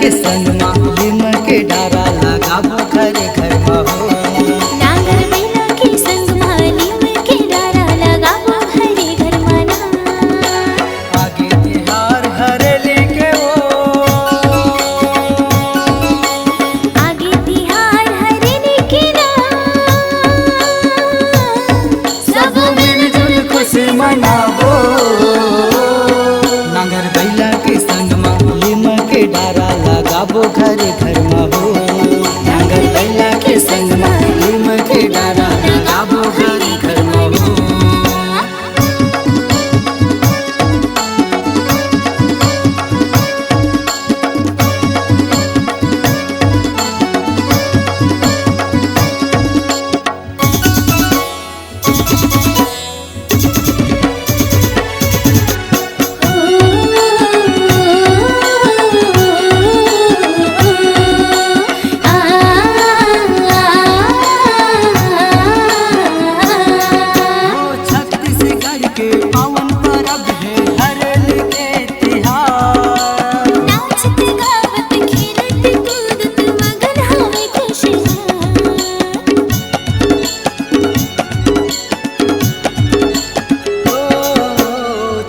के संग लीम के डारा लगाबो घर घर हो। नांगर बैला के संग लीम के डारा लगाबो घरे घर मना। आगे तिहार हरेली के वो, आगे तिहार हरेली के ना। सब मिलजुल खुशी मनाबो। नांगर बैला के संग लीम के डारा लगाबो घर घर हो। नांगर बैला के संग लीम के डारा लगाबो घर घर हो।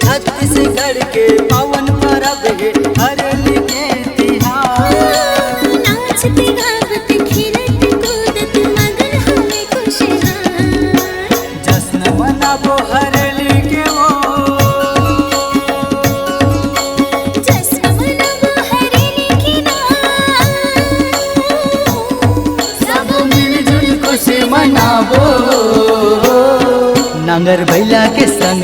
छत्तीसगढ़ के पावन परब है हरेली के तिहार। नाचते गावत खेलत कूदत मगन हमें खुशहाल। जश्न मनाबो हरेली के वो, जश्न मनाबो हरेली के ना। सब मिलजुल खुशी मनाबो। नांगर बैला के संग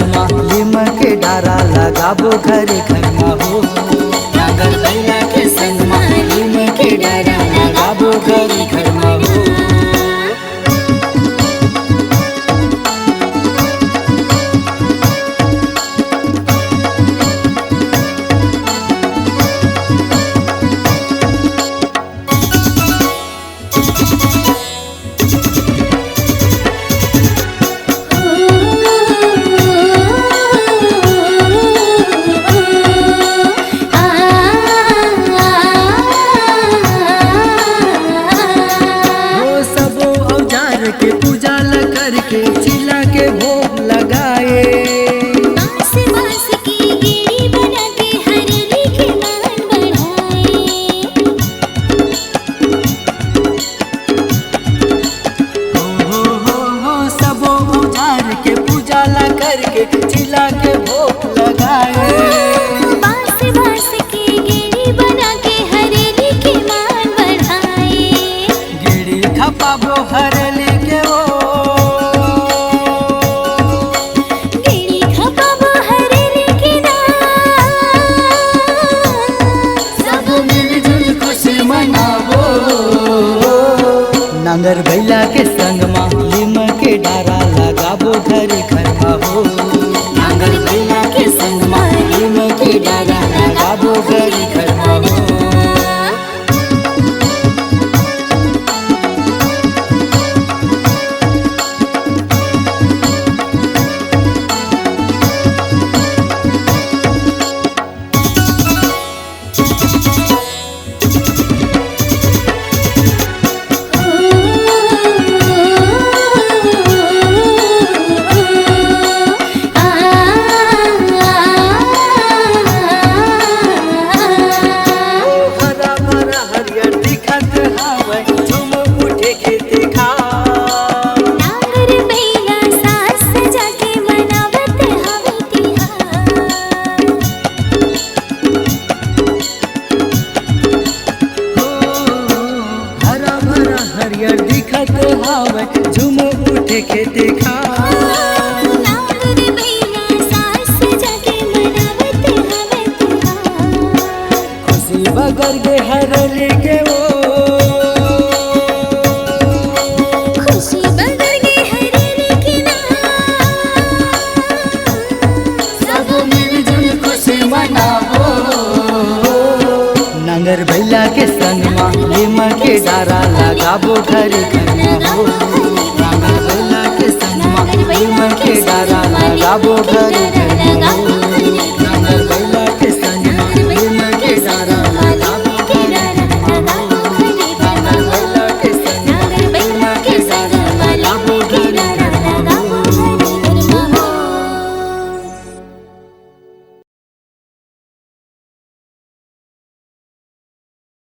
लीम के डारा लगाबो घर घर हो। नांगर बैला के संग लीम के डारा लगाबो घर घर हो। के पूजा ल करके चिल्ला के भोग लगाए। बांस बांस की गेड़ी बना के हरेली के मान बढ़ाए। हो सबो औजार के पूजा ला करके चिल्ला के भोग लगाए। बांस बांस की गेड़ी बना के हरेली के मान बढ़ाए। गेड़ी खपाबो हरेली के वो, गेड़ी खपाबो हरेली के ना। सब मिलजुल खुशी मनाबो। नांगर बैला के संग लीम के डारा लगाबो घर घर हो। नांगर बैला के संग लीम के डारा लगाबो घर घर हो। झूम उठे खेते खा। नांगर बैला सास जाके मनावत हवे तिहार। खुशी बगर गे हरेली के वो, खुशी बगर गे हरेली के ना। सब मिलजुल खुशी मनाबो। नांगर बैला के संग लीम के डारा लगाबो घर घर हो। नांगर बैला के संग लीम के डारा लगाबो घर घर हो।